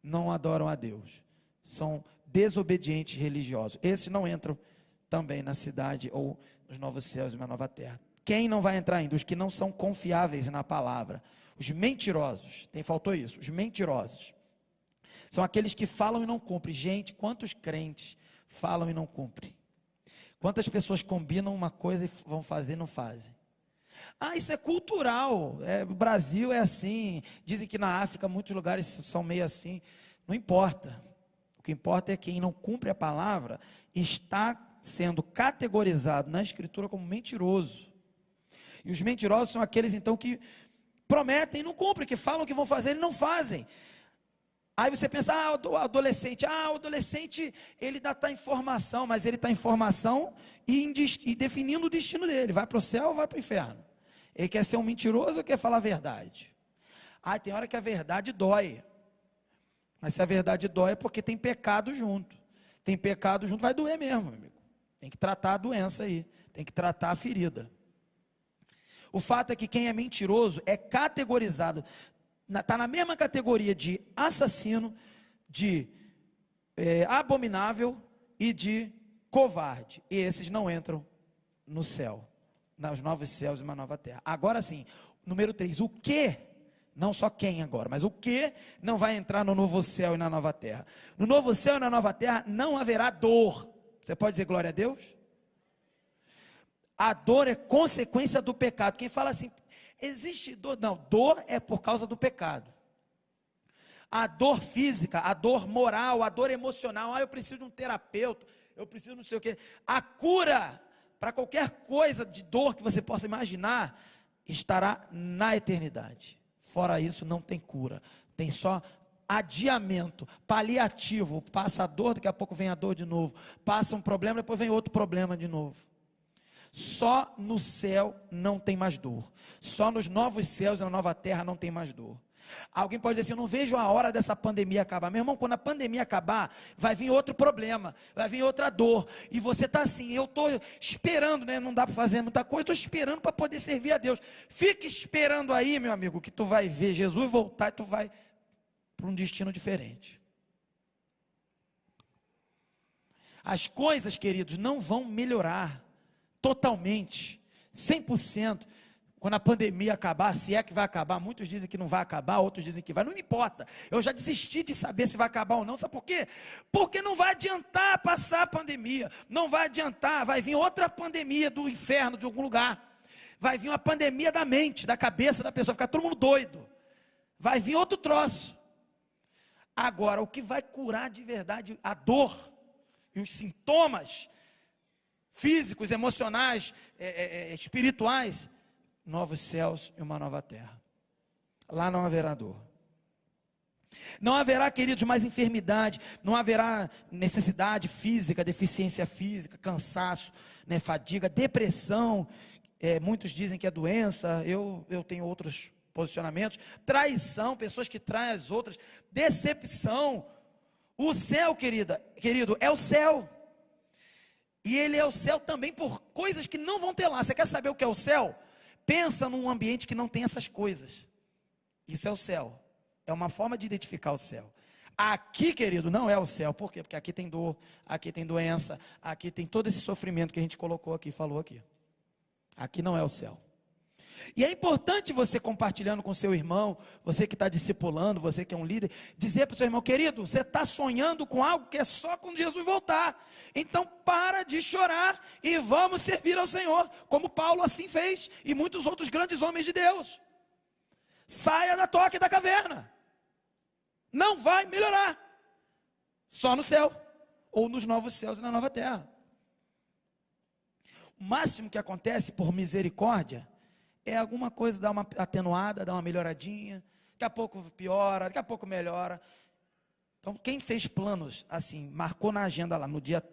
não adoram a Deus, são desobedientes religiosos. Esses não entram também na cidade ou nos novos céus e uma nova terra. Quem não vai entrar ainda? Os que não são confiáveis na palavra, os mentirosos, faltou isso, os mentirosos, são aqueles que falam e não cumprem. Gente, quantos crentes falam e não cumprem? Quantas pessoas combinam uma coisa e vão fazer e não fazem? Isso é cultural, o Brasil é assim, dizem que na África muitos lugares são meio assim, não importa, o que importa é quem não cumpre a palavra está sendo categorizado na Escritura como mentiroso. E os mentirosos são aqueles então que prometem e não cumprem, que falam que vão fazer e não fazem. Aí você pensa, o adolescente, o adolescente ele ainda está em formação, mas ele está em formação e definindo o destino dele, vai para o céu ou vai para o inferno. Ele quer ser um mentiroso ou quer falar a verdade? Tem hora que a verdade dói, mas se a verdade dói é porque tem pecado junto, vai doer mesmo, meu amigo. Tem que tratar a doença aí, tem que tratar a ferida. O fato é que quem é mentiroso é categorizado, está na mesma categoria de assassino, de abominável e de covarde. E esses não entram no céu, nos novos céus e uma nova terra. Agora sim, número 3, o que, não só quem agora, mas o que não vai entrar no novo céu e na nova terra? No novo céu e na nova terra não haverá dor. Você pode dizer glória a Deus? A dor é consequência do pecado. Quem fala assim, existe dor? Não, dor é por causa do pecado. A dor física, a dor moral, a dor emocional. Eu preciso de um terapeuta, eu preciso não sei o quê. A cura para qualquer coisa de dor que você possa imaginar estará na eternidade. Fora isso, não tem cura. Tem só adiamento, paliativo. Passa a dor, daqui a pouco vem a dor de novo. Passa um problema, depois vem outro problema de novo. Só no céu não tem mais dor. Só nos novos céus e na nova terra não tem mais dor. Alguém pode dizer assim, eu não vejo a hora dessa pandemia acabar. Meu irmão, quando a pandemia acabar, vai vir outro problema, vai vir outra dor. E você está assim, eu estou esperando, né? Não dá para fazer muita coisa, estou esperando para poder servir a Deus. Fique esperando aí, meu amigo, que tu vai ver Jesus voltar e tu vai para um destino diferente. As coisas, queridos, não vão melhorar totalmente, 100%, quando a pandemia acabar, se é que vai acabar. Muitos dizem que não vai acabar, outros dizem que vai, não me importa, eu já desisti de saber se vai acabar ou não. Sabe por quê? Porque não vai adiantar passar a pandemia, não vai adiantar, vai vir outra pandemia do inferno, de algum lugar, vai vir uma pandemia da mente, da cabeça da pessoa, ficar todo mundo doido, vai vir outro troço. Agora, o que vai curar de verdade a dor e os sintomas físicos, emocionais, espirituais, novos céus e uma nova terra. Lá não haverá dor. Não haverá, queridos, mais enfermidade, não haverá necessidade física, deficiência física, cansaço, né, fadiga, depressão. Muitos dizem que é doença, eu tenho outros posicionamentos. Traição, pessoas que traem as outras, decepção. O céu, querido, é o céu. E ele é o céu também por coisas que não vão ter lá. Você quer saber o que é o céu? Pensa num ambiente que não tem essas coisas. Isso é o céu. É uma forma de identificar o céu. Aqui, querido, não é o céu. Por quê? Porque aqui tem dor, aqui tem doença, aqui tem todo esse sofrimento que a gente colocou aqui, falou aqui. Aqui não é o céu. E é importante você compartilhando com seu irmão, você que está discipulando, você que é um líder, dizer para o seu irmão, querido, você está sonhando com algo que é só quando Jesus voltar. Então para de chorar e vamos servir ao Senhor, como Paulo assim fez e muitos outros grandes homens de Deus. Saia da toca e da caverna. Não vai melhorar. Só no céu, ou nos novos céus e na nova terra. máximo que acontece por misericórdia é alguma coisa dar uma atenuada, dar uma melhoradinha, daqui a pouco piora, daqui a pouco melhora. Então, quem fez planos assim, marcou na agenda lá, no dia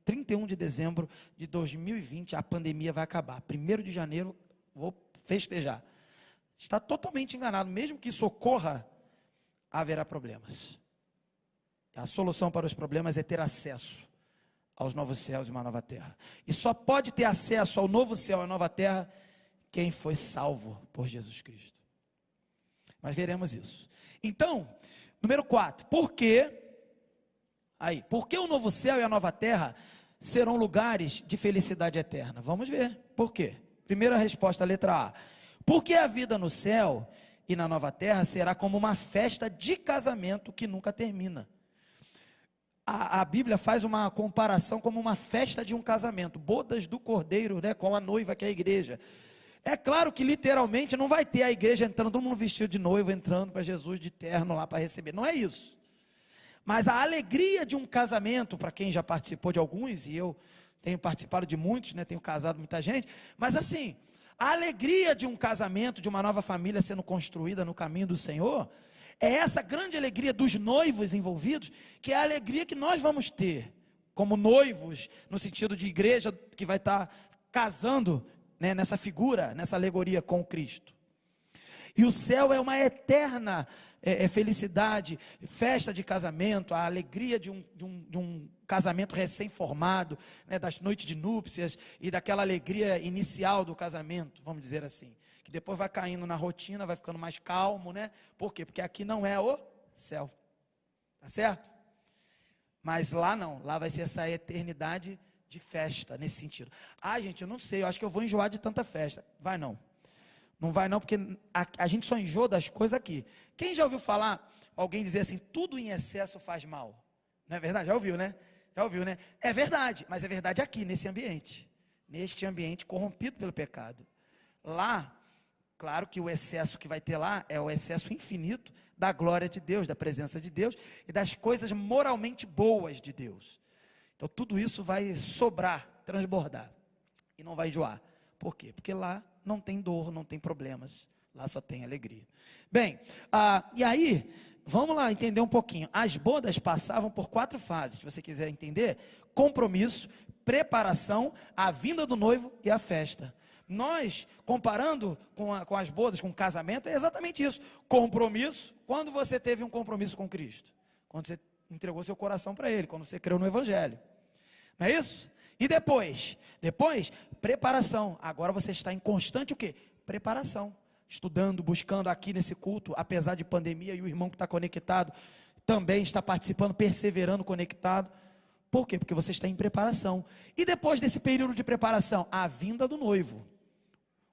31 de dezembro de 2020, a pandemia vai acabar. 1º de janeiro, vou festejar. Está totalmente enganado. Mesmo que isso ocorra, haverá problemas. A solução para os problemas é ter acesso aos novos céus e uma nova terra. E só pode ter acesso ao novo céu e à nova terra quem foi salvo por Jesus Cristo. Mas veremos isso. Então, número 4. Por que o novo céu e a nova terra serão lugares de felicidade eterna? Vamos ver. Por quê? Primeira resposta, letra A. Porque a vida no céu e na nova terra será como uma festa de casamento que nunca termina. A Bíblia faz uma comparação como uma festa de um casamento, bodas do Cordeiro, né, com a noiva que é a igreja. É claro que literalmente não vai ter a igreja entrando, todo mundo vestido de noivo, entrando para Jesus de terno lá para receber, não é isso. Mas a alegria de um casamento, para quem já participou de alguns, e eu tenho participado de muitos, né, tenho casado muita gente, mas assim, a alegria de um casamento, de uma nova família sendo construída no caminho do Senhor, é essa grande alegria dos noivos envolvidos, que é a alegria que nós vamos ter, como noivos, no sentido de igreja que vai estar casando, né, nessa figura, nessa alegoria com Cristo. E o céu é uma eterna felicidade, festa de casamento, a alegria de um casamento recém-formado, né, das noites de núpcias e daquela alegria inicial do casamento, vamos dizer assim, que depois vai caindo na rotina, vai ficando mais calmo, né? Por quê? Porque aqui não é o céu, tá certo? Mas lá não, lá vai ser essa eternidade de festa, nesse sentido. Gente, eu não sei, eu acho que eu vou enjoar de tanta festa. Vai não. Não vai não, porque a gente só enjoa das coisas aqui. Quem já ouviu falar, alguém dizer assim, tudo em excesso faz mal? Não é verdade? Já ouviu, né? Já ouviu, né? É verdade, mas é verdade aqui, nesse ambiente. Neste ambiente corrompido pelo pecado. Lá, claro que o excesso que vai ter lá é o excesso infinito da glória de Deus, da presença de Deus e das coisas moralmente boas de Deus. Então tudo isso vai sobrar, transbordar e não vai enjoar. Por quê? Porque lá não tem dor, não tem problemas, lá só tem alegria. Bem, e aí, vamos lá entender um pouquinho. As bodas passavam por 4 fases, se você quiser entender: compromisso, preparação, a vinda do noivo e a festa. Nós, comparando com as bodas, com o casamento, é exatamente isso. Compromisso, quando você teve um compromisso com Cristo, quando você entregou seu coração para Ele, quando você creu no Evangelho, não é isso? E depois, preparação. Agora você está em constante o quê? Preparação. Estudando, buscando aqui nesse culto, apesar de pandemia, e o irmão que está conectado também está participando, perseverando, conectado. Por quê? Porque você está em preparação. E depois desse período de preparação, a vinda do noivo.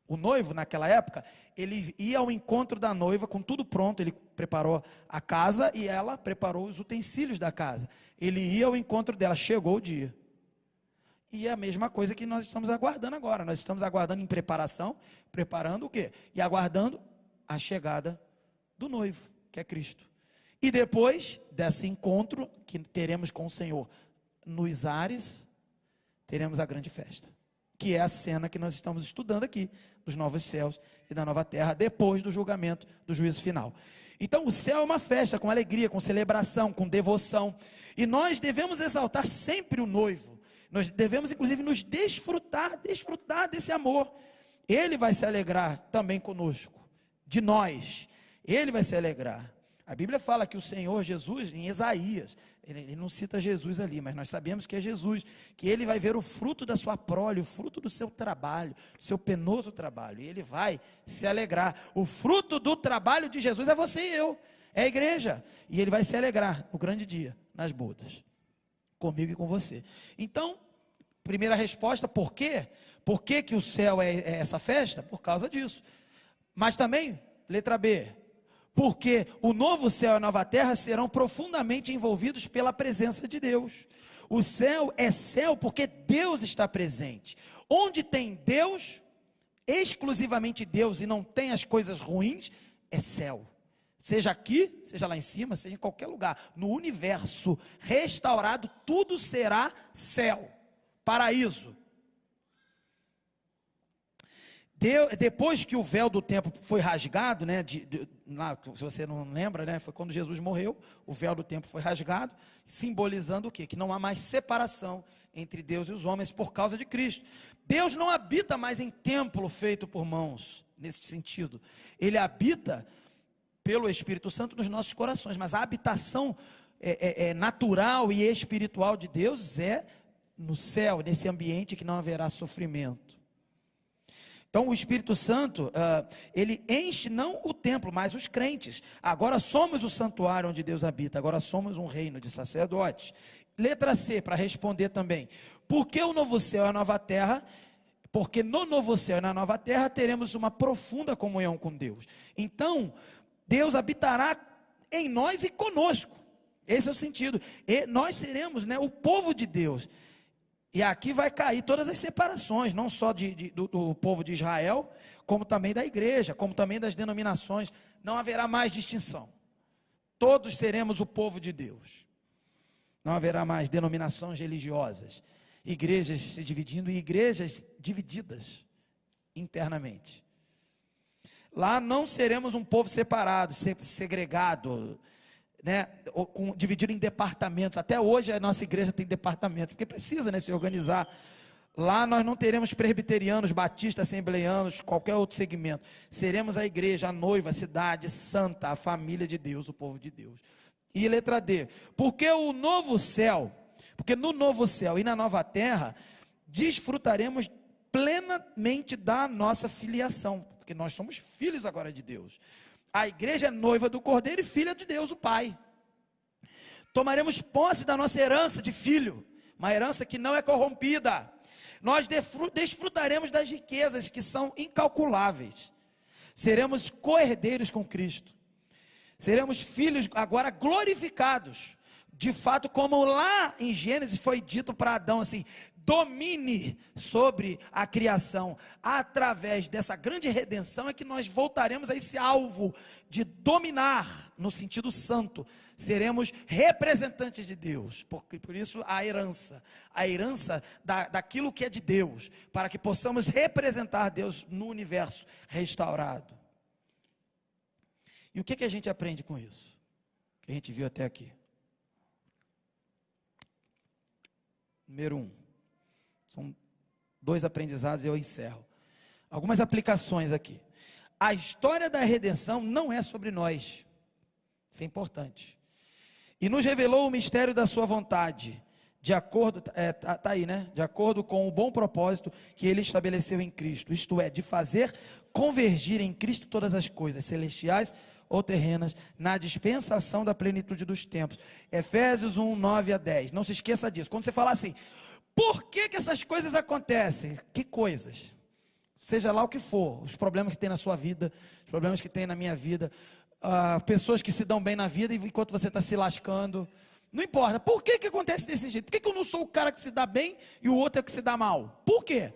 O noivo, naquela época, ele ia ao encontro da noiva com tudo pronto. Ele preparou a casa e ela preparou os utensílios da casa. Ele ia ao encontro dela, chegou o dia. E é a mesma coisa que nós estamos aguardando agora. Nós estamos aguardando em preparação, preparando o quê? E aguardando a chegada do noivo, que é Cristo. E depois desse encontro que teremos com o Senhor nos ares, teremos a grande festa, que é a cena que nós estamos estudando aqui, dos novos céus e da nova terra, depois do julgamento, do juízo final. Então o céu é uma festa com alegria, com celebração, com devoção, e nós devemos exaltar sempre o noivo. Nós devemos inclusive nos desfrutar desse amor. Ele vai se alegrar também conosco, de nós, Ele vai se alegrar. A Bíblia fala que o Senhor Jesus, em Isaías, ele não cita Jesus ali, mas nós sabemos que é Jesus, que Ele vai ver o fruto da sua prole, o fruto do seu trabalho, do seu penoso trabalho, e Ele vai se alegrar. O fruto do trabalho de Jesus é você e eu, é a igreja, e Ele vai se alegrar no grande dia, nas bodas, comigo e com você. Então, primeira resposta, por quê? Por que que o céu é essa festa? Por causa disso. Mas também, letra B, porque o novo céu e a nova terra serão profundamente envolvidos pela presença de Deus. O céu é céu porque Deus está presente. Onde tem Deus, exclusivamente Deus, e não tem as coisas ruins, é céu. Seja aqui, seja lá em cima, seja em qualquer lugar. No universo restaurado, tudo será céu, paraíso. Depois que o véu do templo foi rasgado, né, lá, se você não lembra, né, foi quando Jesus morreu, o véu do templo foi rasgado, simbolizando o quê? Que não há mais separação entre Deus e os homens por causa de Cristo. Deus não habita mais em templo feito por mãos, nesse sentido. Ele habita pelo Espírito Santo nos nossos corações, mas a habitação natural e espiritual de Deus é no céu, nesse ambiente que não haverá sofrimento. Então o Espírito Santo, ele enche não o templo, mas os crentes. Agora somos o santuário onde Deus habita, agora somos um reino de sacerdotes. Letra C, para responder também. Por que o novo céu e a nova terra? Porque no novo céu e na nova terra teremos uma profunda comunhão com Deus. Então, Deus habitará em nós e conosco. Esse é o sentido. E nós seremos, né, o povo de Deus. E aqui vai cair todas as separações, não só do povo de Israel, como também da igreja, como também das denominações. Não haverá mais distinção. Todos seremos o povo de Deus. Não haverá mais denominações religiosas, igrejas se dividindo e igrejas divididas internamente. Lá não seremos um povo separado, segregado, né, dividido em departamentos. Até hoje a nossa igreja tem departamento, porque precisa, né, se organizar. Lá nós não teremos presbiterianos, batistas, assembleianos, qualquer outro segmento. Seremos a igreja, a noiva, a cidade santa, a família de Deus, o povo de Deus. E letra D, porque o novo céu, porque no novo céu e na nova terra desfrutaremos plenamente da nossa filiação, porque nós somos filhos agora de Deus. A igreja é noiva do Cordeiro e filha de Deus, o Pai. Tomaremos posse da nossa herança de filho, uma herança que não é corrompida. Nós desfrutaremos das riquezas que são incalculáveis. Seremos co-herdeiros com Cristo. Seremos filhos agora glorificados. De fato, como lá em Gênesis foi dito para Adão assim: domine sobre a criação. Através dessa grande redenção é que nós voltaremos a esse alvo de dominar, no sentido santo. Seremos representantes de Deus, por isso a herança daquilo que é de Deus, para que possamos representar Deus no universo restaurado. E o que a gente aprende com isso? Que a gente viu até aqui. Número 1. São 2 aprendizados e eu encerro. Algumas aplicações aqui. A história da redenção não é sobre nós. Isso é importante. E nos revelou o mistério da sua vontade, de acordo, tá aí, né? De acordo com o bom propósito que ele estabeleceu em Cristo. Isto é, de fazer convergir em Cristo todas as coisas, celestiais ou terrenas, na dispensação da plenitude dos tempos. Efésios 1, 9 a 10. Não se esqueça disso. Quando você falar assim, por que essas coisas acontecem? Que coisas? Seja lá o que for, os problemas que tem na sua vida, os problemas que tem na minha vida, pessoas que se dão bem na vida enquanto você está se lascando, não importa. Por que acontece desse jeito? Por que eu não sou o cara que se dá bem e o outro é que se dá mal? Por quê?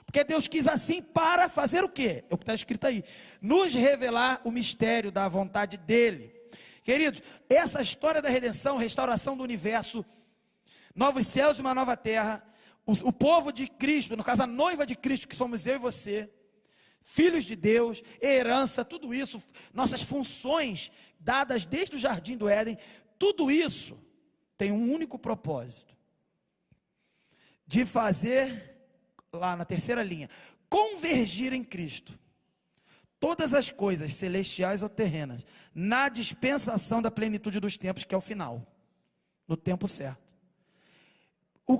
Porque Deus quis assim para fazer o quê? É o que está escrito aí. Nos revelar o mistério da vontade dele. Queridos, essa história da redenção, restauração do universo, novos céus e uma nova terra, o povo de Cristo, no caso a noiva de Cristo, que somos eu e você, filhos de Deus, herança, tudo isso, nossas funções dadas desde o jardim do Éden, tudo isso tem um único propósito: de fazer, lá na terceira linha, convergir em Cristo todas as coisas celestiais ou terrenas, na dispensação da plenitude dos tempos, que é o final, no tempo certo.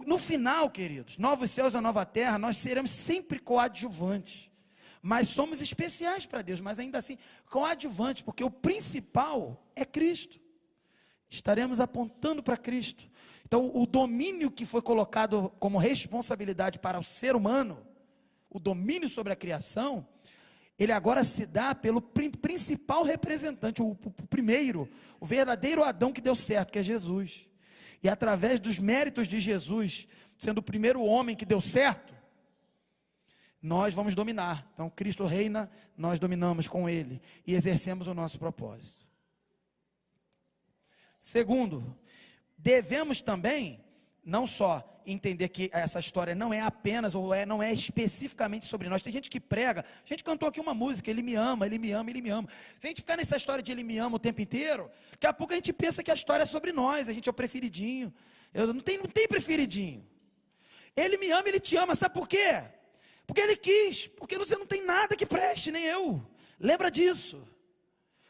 No final, queridos, novos céus e nova terra, nós seremos sempre coadjuvantes, mas somos especiais para Deus, mas ainda assim coadjuvantes, porque o principal é Cristo. Estaremos apontando para Cristo. Então o domínio que foi colocado como responsabilidade para o ser humano, o domínio sobre a criação, ele agora se dá pelo principal representante, o primeiro, o verdadeiro Adão que deu certo, que é Jesus. E através dos méritos de Jesus, sendo o primeiro homem que deu certo, nós vamos dominar. Então Cristo reina, nós dominamos com Ele e exercemos o nosso propósito. Segundo, devemos também não só entender que essa história não é apenas, não é especificamente sobre nós. Tem gente que prega, a gente cantou aqui uma música, ele me ama, ele me ama, ele me ama. Se a gente ficar nessa história de ele me ama o tempo inteiro, daqui a pouco a gente pensa que a história é sobre nós, a gente é o preferidinho. Não tem preferidinho. Ele me ama, ele te ama, sabe por quê? Porque ele quis, porque você não tem nada que preste, nem eu. Lembra disso.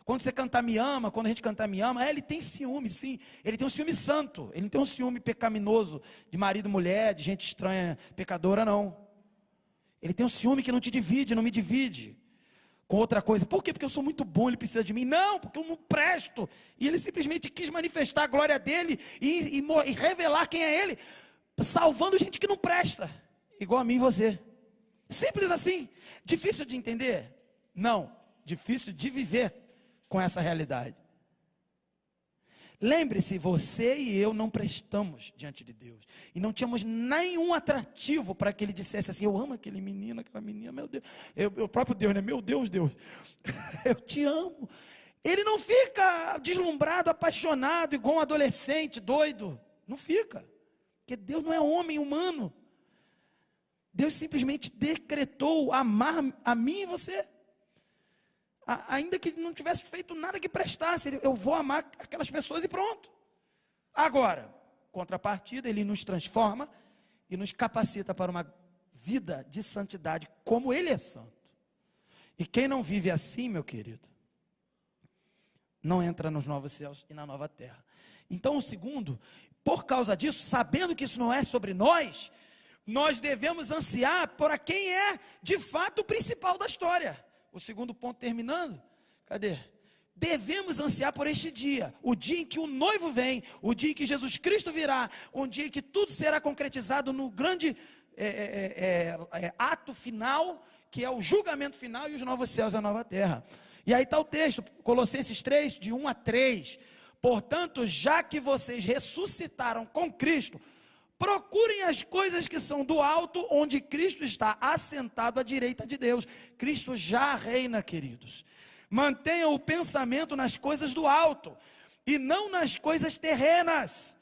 Quando você cantar me ama, quando a gente cantar me ama, ele tem ciúme, sim. Ele tem um ciúme santo. Ele não tem um ciúme pecaminoso de marido e mulher, de gente estranha, pecadora, não. Ele tem um ciúme que não te divide, não me divide com outra coisa. Por quê? Porque eu sou muito bom, ele precisa de mim. Não, porque eu não presto. E ele simplesmente quis manifestar a glória dele e revelar quem é ele, salvando gente que não presta, igual a mim e você. Simples assim. Difícil de entender? Não. Difícil de viver com essa realidade. Lembre-se, você e eu não prestamos diante de Deus. E não tínhamos nenhum atrativo para que ele dissesse assim: eu amo aquele menino, aquela menina, meu Deus. O próprio Deus, né? Meu Deus, Deus. Eu te amo. Ele não fica deslumbrado, apaixonado, igual um adolescente, doido. Não fica. Porque Deus não é homem humano. Deus simplesmente decretou amar a mim e você. Ainda que não tivesse feito nada que prestasse, eu vou amar aquelas pessoas e pronto. Agora, contrapartida, ele nos transforma e nos capacita para uma vida de santidade, como ele é santo. E quem não vive assim, meu querido, não entra nos novos céus e na nova terra. Então, o segundo, por causa disso, sabendo que isso não é sobre nós devemos ansiar por quem é de fato o principal da história. O segundo ponto terminando, cadê? Devemos ansiar por este dia, o dia em que o noivo vem, o dia em que Jesus Cristo virá, um dia em que tudo será concretizado no grande ato final, que é o julgamento final e os novos céus e a nova terra. E aí está o texto, Colossenses 3, de 1 a 3. Portanto, já que vocês ressuscitaram com Cristo, procurem as coisas que são do alto, onde Cristo está assentado à direita de Deus. Cristo já reina, queridos. Mantenham o pensamento nas coisas do alto, e não nas coisas terrenas,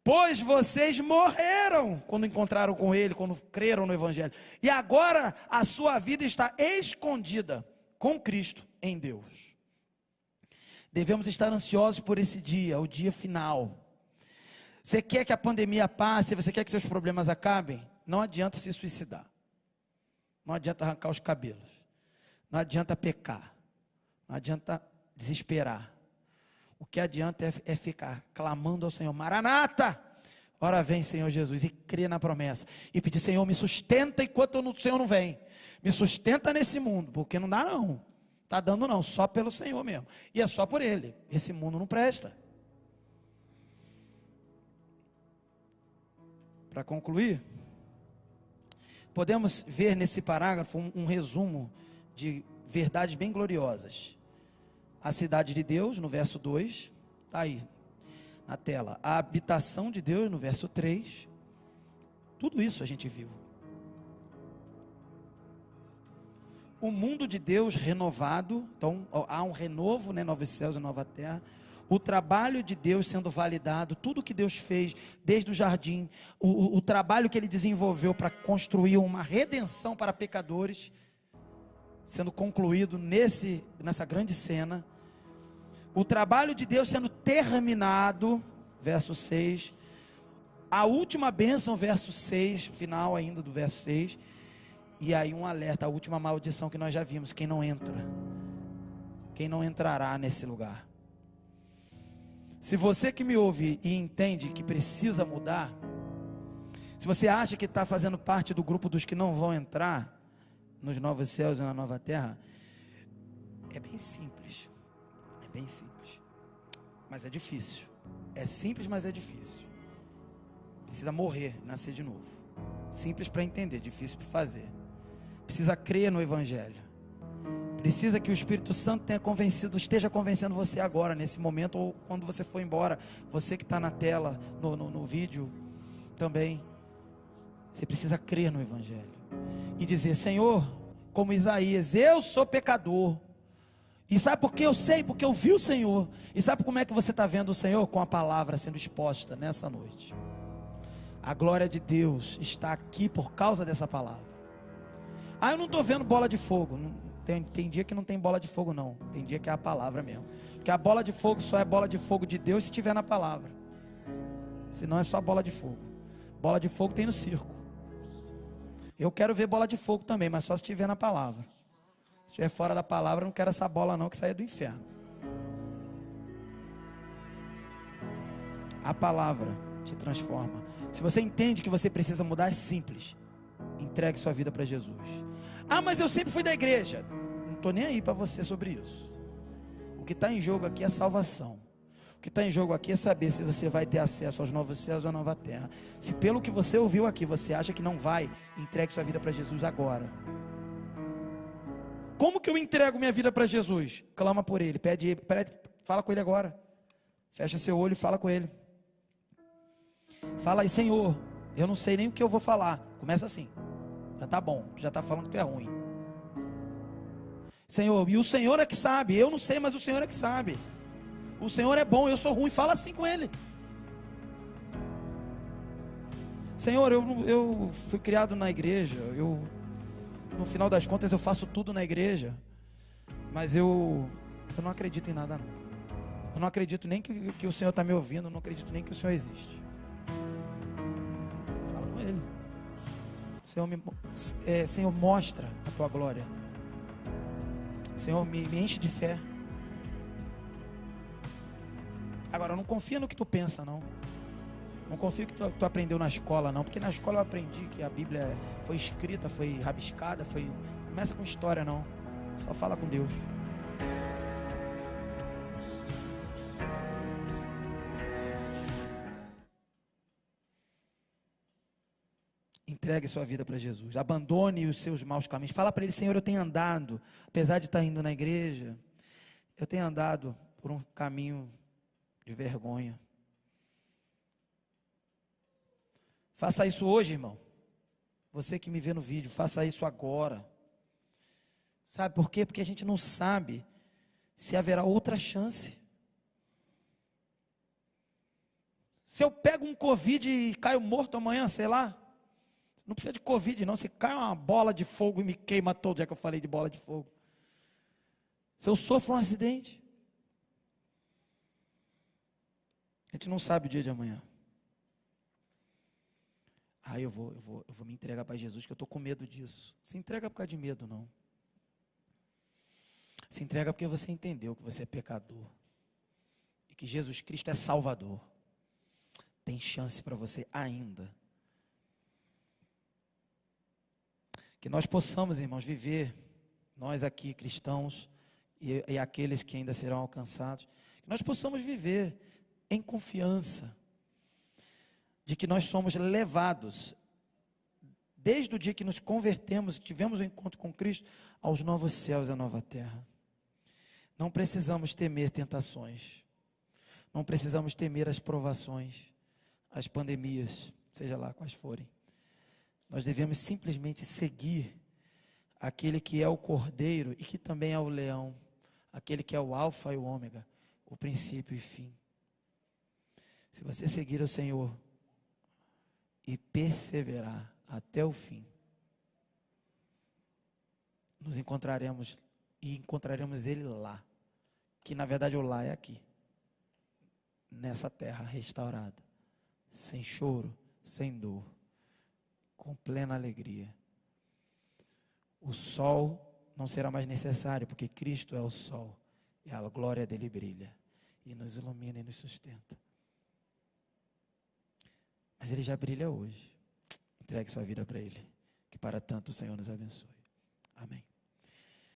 pois vocês morreram quando encontraram com Ele, quando creram no Evangelho. E agora a sua vida está escondida com Cristo em Deus. Devemos estar ansiosos por esse dia, o dia final. Você quer que a pandemia passe, você quer que seus problemas acabem? Não adianta se suicidar. Não adianta arrancar os cabelos. Não adianta pecar. Não adianta desesperar. O que adianta é ficar clamando ao Senhor: Maranata! Ora vem, Senhor Jesus, e crer na promessa. E pedir: Senhor, me sustenta enquanto o Senhor não vem. Me sustenta nesse mundo, porque não dá não. Está dando não, só pelo Senhor mesmo. E é só por Ele. Esse mundo não presta. Para concluir, podemos ver nesse parágrafo um resumo de verdades bem gloriosas. A cidade de Deus, no verso 2, está aí na tela. A habitação de Deus, no verso 3. Tudo isso a gente viu. O mundo de Deus renovado, então há um renovo, né, novos céus e nova terra. O trabalho de Deus sendo validado, tudo que Deus fez, desde o jardim, o trabalho que Ele desenvolveu para construir uma redenção para pecadores, sendo concluído nessa grande cena. O trabalho de Deus sendo terminado, verso 6. A última bênção, verso 6, final ainda do verso 6. E aí um alerta, a última maldição que nós já vimos: quem não entra, quem não entrará nesse lugar. Se você que me ouve e entende que precisa mudar, se você acha que está fazendo parte do grupo dos que não vão entrar nos novos céus e na nova terra, é bem simples. É bem simples, mas é difícil. É simples, mas é difícil. Precisa morrer, nascer de novo. Simples para entender, difícil para fazer. Precisa crer no Evangelho. Precisa que o Espírito Santo esteja convencendo você agora, nesse momento, ou quando você for embora. Você que está na tela, no vídeo também. Você precisa crer no Evangelho e dizer: Senhor, como Isaías, eu sou pecador. E sabe por que eu sei? Porque eu vi o Senhor. E sabe como é que você está vendo o Senhor? Com a palavra sendo exposta nessa noite. A glória de Deus está aqui por causa dessa palavra. Ah, eu não estou vendo bola de fogo. Tem dia que não tem bola de fogo não. Tem dia que é a palavra mesmo. Porque a bola de fogo só é bola de fogo de Deus se estiver na palavra. Senão é só bola de fogo. Bola de fogo tem no circo. Eu quero ver bola de fogo também, mas só se estiver na palavra. Se estiver fora da palavra, eu não quero essa bola não, que saia do inferno. A palavra te transforma. Se você entende que você precisa mudar, é simples. Entregue sua vida para Jesus. Ah, mas eu sempre fui da igreja. Não estou nem aí para você sobre isso. O que está em jogo aqui é salvação. O que está em jogo aqui é saber se você vai ter acesso aos novos céus ou à nova terra. Se pelo que você ouviu aqui, você acha que não vai, entregue sua vida para Jesus agora. Como que eu entrego minha vida para Jesus? Clama por Ele, pede, fala com Ele agora. Fecha seu olho e fala com Ele. Fala aí, Senhor, eu não sei nem o que eu vou falar. Começa assim. Já está bom, já está falando que tu é ruim. Senhor, e o Senhor é que sabe. Eu não sei, mas o Senhor é que sabe. O Senhor é bom, eu sou ruim. Fala assim com Ele. Senhor, eu fui criado na igreja. No final das contas eu faço tudo na igreja. Mas eu não acredito em nada não. Eu não acredito nem que o Senhor está me ouvindo. Eu não acredito nem que o Senhor existe. Fala com Ele. Senhor, mostra a Tua glória. Senhor, me enche de fé. Agora, não confia no que tu pensa, não. Não confia no que tu aprendeu na escola, não. Porque na escola eu aprendi que a Bíblia foi escrita, foi rabiscada, começa com história, não. Só fala com Deus. Entregue sua vida para Jesus. Abandone os seus maus caminhos. Fala para Ele, Senhor, eu tenho andado, apesar de estar indo na igreja, eu tenho andado por um caminho de vergonha. Faça isso hoje, irmão. Você que me vê no vídeo, faça isso agora. Sabe por quê? Porque a gente não sabe se haverá outra chance. Se eu pego um Covid e caio morto amanhã, sei lá. Não precisa de Covid não, se cai uma bola de fogo e me queima todo, já que eu falei de bola de fogo. Se eu sofro um acidente. A gente não sabe o dia de amanhã. Ah, eu vou me entregar para Jesus, que eu estou com medo disso. Se entrega por causa de medo, não. Se entrega porque você entendeu que você é pecador. E que Jesus Cristo é Salvador. Tem chance para você ainda. Que nós possamos, irmãos, viver, nós aqui cristãos e aqueles que ainda serão alcançados, que nós possamos viver em confiança de que nós somos levados, desde o dia que nos convertemos e tivemos o encontro com Cristo, aos novos céus e à nova terra. Não precisamos temer tentações, não precisamos temer as provações, as pandemias, seja lá quais forem. Nós devemos simplesmente seguir aquele que é o Cordeiro e que também é o Leão, aquele que é o Alfa e o Ômega, o princípio e fim. Se você seguir o Senhor e perseverar até o fim, nos encontraremos e encontraremos Ele lá, que na verdade o lá é aqui, nessa terra restaurada, sem choro, sem dor, com plena alegria. O sol não será mais necessário, porque Cristo é o sol, e a glória dele brilha, e nos ilumina e nos sustenta. Mas Ele já brilha hoje. Entregue sua vida para Ele, que para tanto o Senhor nos abençoe. Amém.